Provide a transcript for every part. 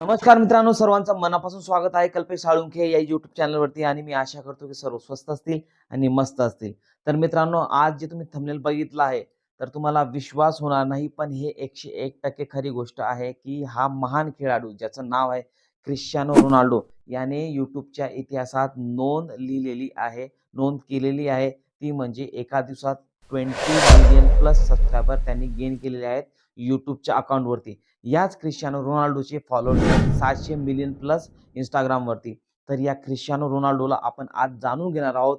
नमस्कार मित्रांनो, सर्वांचं मनापासून स्वागत आहे कल्पेश साळुंखे या YouTube चॅनलवरती. आणि मी आशा करतो की सर्व स्वस्त असतील आणि मस्त असतील. तर मित्रांनो, आज जे तुम्ही थंबनेल बघितलं आहे, तर तुम्हाला विश्वास होणार नाही, पण हे 101% खरी गोष्ट आहे की हा महान खेळाडू ज्याचं नाव आहे क्रिस्टियानो रोनाल्डो याने YouTubeच्या इतिहासात नोंद केलेली आहे. ती म्हणजे एका दिवसात 20 मिलियन प्लस सबस्क्रायबर त्यांनी गेन केलेले आहेत YouTubeच्या अकाउंटवरती. याच क्रिस्टियानो रोनाल्डोचे फॉलोअर्स आहेत 700 मिलियन प्लस इंस्टाग्रामवरती. तर या क्रिस्टियानो रोनाल्डोला आपण आज जाणून घेणार आहोत.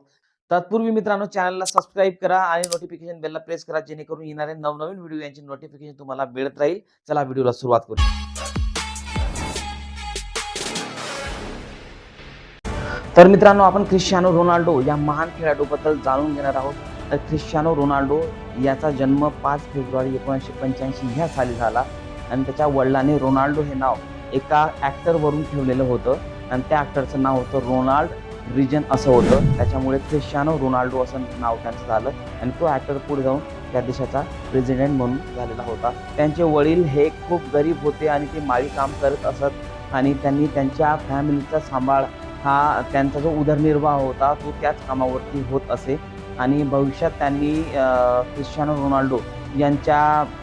तत्पूर्वी मित्रांनो, चॅनलला सबस्क्राईब करा आणि नोटिफिकेशन बेलला प्रेस करा, जेणेकरून येणारे नवनवीन व्हिडिओ यांची नोटिफिकेशन तुम्हाला मिळत राहील. चला व्हिडिओला सुरुवात करू. तर मित्रांनो, आपण क्रिस्टियानो रोनाल्डो या महान खेळाडूबद्दल जाणून घेणार आहोत. तर क्रिस्टियानो रोनाल्डो याचा जन्म 5 फेब्रुवारी 1985 ह्या साली झाला आणि त्याच्या वडिलांनी रोनाल्डो हे नाव एका ॲक्टरवरून ठेवलेलं होतं आणि त्या ॲक्टरचं नाव होतं रोनाल्ड रिजन असं होतं. त्याच्यामुळे क्रिस्टियानो रोनाल्डो असं नाव त्यांचं झालं आणि तो ॲक्टर पुढे जाऊन त्या देशाचा प्रेसिडेंट म्हणून झालेला होता. त्यांचे वडील हे खूप गरीब होते आणि ते माळी काम करत असत आणि त्यांनी त्यांच्या फॅमिलीचा सांभाळ हा त्यांचा जो उदरनिर्वाह होता तो त्याच कामावरती होत असे. आणि भविष्यात त्यांनी क्रिस्टियानो रोनाल्डो यांच्या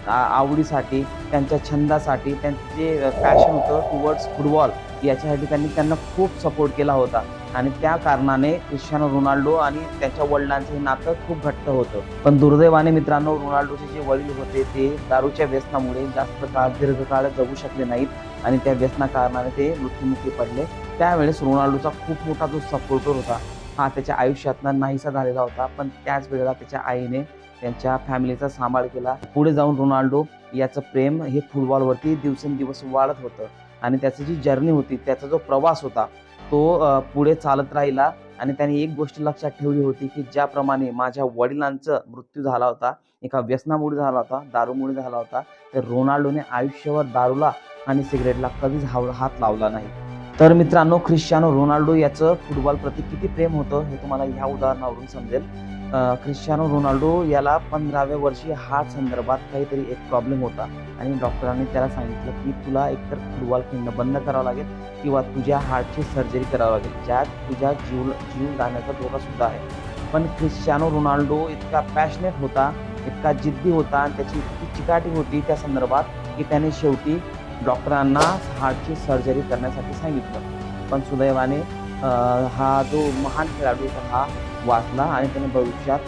आवडीसाठी, त्यांच्या छंदासाठी, त्यांचं जे पॅशन होतं टुवर्ड्स फुटबॉल याच्यासाठी त्यांना खूप सपोर्ट केला होता. आणि त्या कारणाने क्रिस्टियानो रोनाल्डो आणि त्याच्या वडिलांचं हे नातं खूप घट्ट होतं. पण दुर्दैवाने मित्रांनो, रोनाल्डोचे जे वडील होते ते दारूच्या व्यसनामुळे दीर्घकाळ जगू शकले नाहीत आणि त्या व्यसना कारणाने ते मृत्युमुखी पडले. त्यावेळेस रोनाल्डोचा खूप मोठा जो सपोर्टर होता हा त्याच्या आयुष्यातनं नाहीसा झालेला होता. पण त्याच वेळेला त्याच्या आईने त्यांच्या फॅमिलीचा सांभाळ केला. पुढे जाऊन रोनाल्डो याचं प्रेम हे फुटबॉलवरती दिवसेंदिवस वाढत होतं आणि त्याची जी जर्नी होती, त्याचा जो प्रवास होता तो पुढे चालत राहिला. आणि त्याने एक गोष्ट लक्षात ठेवली होती की ज्याप्रमाणे माझ्या वडिलांचा मृत्यू झाला होता, एका व्यसनामुळे झाला होता, दारूमुळे झाला होता, तर रोनाल्डोने आयुष्यभर दारूला आणि सिगरेटला कधीच हात लावला नाही. तर मित्रांनो, क्रिस्टियानो रोनाल्डो याचं फुटबॉलप्रती किती प्रेम होतं हे तुम्हाला ह्या उदाहरणावरून समजेल. क्रिस्टियानो रोनाल्डो याला 15व्या वर्षी हार्ट संदर्भात काहीतरी एक प्रॉब्लेम होता आणि डॉक्टरांनी त्याला सांगितलं की तुला एकतर फुटबॉल खेळणं बंद करावं लागेल किंवा तुझ्या हार्टची सर्जरी करावी लागेल, ज्यात तुझ्या जीव जाण्याचा धोका सुद्धा आहे. पण क्रिस्टियानो रोनाल्डो इतका पॅशनेट होता, इतका जिद्दी होता आणि त्याची इतकी चिकाटी होती त्या संदर्भात की त्याने शेवटी डॉक्टरांना हार्टची सर्जरी करण्यासाठी सांगितलं. पण सुदैवाने हा जो महान खेळाडू हा वाचला आणि त्याने भविष्यात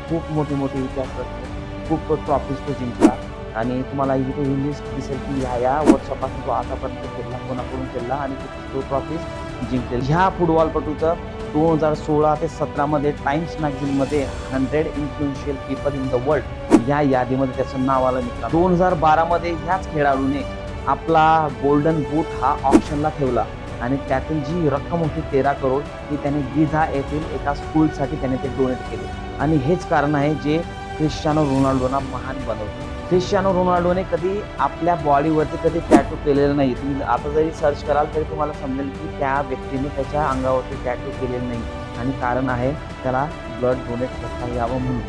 खूप मोठे इतिहास रचले, खूप ट्रॉफीज तो जिंकला. आणि तुम्हाला इथे ही लिस्ट दिसेल की ह्या वर्षापासून तो आतापर्यंत खेळला, कोणाकडून खेळला आणि तो ट्रॉफीज जिंकले. ह्या फुटबॉलपटूचं 2016 ते 17 मध्ये टाइम्स मॅगझिनमध्ये 100 influential people in the world या यादीमध्ये त्याचं नाव आलं. 2012 मध्ये ह्याच खेळाडूने आपला गोल्डन बूट हा ऑप्शनला ठेवला आणि त्यातून जी रक्कम होती 13 करोड ही त्याने गिझा येथील एका स्कूलसाठी त्याने ते डोनेट केले. आणि हेच कारण आहे जे क्रिस्टियानो रोनाल्डोना महान बनवतं. क्रिस्टियानो रोनाल्डोने कधी आपल्या बॉडीवरती कधी टॅटू केलेलं नाही. तुम्ही आता जरी सर्च कराल तरी तुम्हाला समजेल की त्या व्यक्तीने त्याच्या अंगावरती टॅटू केलेलं नाही. आणि कारण आहे त्याला ब्लड डोनेट करता यावं म्हणून.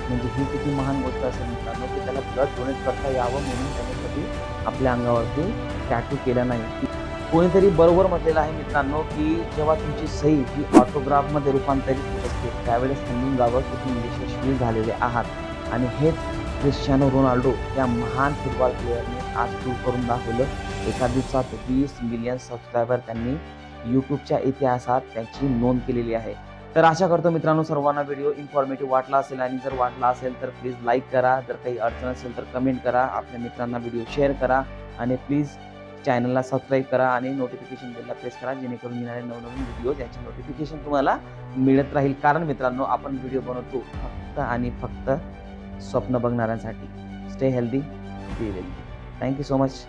म्हणजे ही किती महान गोष्ट असेल मित्रांनो की त्याला ब्लड डोनेट करता यावं म्हणून त्याने कधी आपल्या अंगावरती टॅटू केला नाही. कोणीतरी बरोबर म्हटलेलं आहे मित्रांनो की जेव्हा तुमची सही ही ऑटोग्राफमध्ये रूपांतरित होत असते त्यावेळेस समजून जावं की तुम्ही यशस्वी झालेले आहात. आणि हेच क्रिस्टियानो रोनाल्डो या महान फुटबॉल प्लेयरने आज प्रूव्ह करून दाखवलं. एका दिवसात 20 मिलियन सबस्क्रायबर त्यांनी यूट्यूबच्या इतिहासात त्यांची नोंद केलेली आहे. तर आशा करतो मित्रांनो सर्वांना व्हिडिओ इन्फॉर्मेटिव्ह वाटला असेल आणि जर वाटला असेल तर प्लीज लाईक करा. जर काही अडचण असेल तर कमेंट करा, आपल्या मित्रांना व्हिडिओ शेअर करा आणि प्लीज चॅनलला सबस्क्राईब करा आणि नोटिफिकेशन बेलला प्रेस करा, जेणेकरून येणारे नवनवीन व्हिडिओ त्यांची नोटिफिकेशन तुम्हाला मिळत राहील. कारण मित्रांनो, आपण व्हिडिओ बनवतो फक्त आणि फक्त स्वप्न बघणाऱ्यांसाठी. Stay healthy, be wealthy. Thank you so much.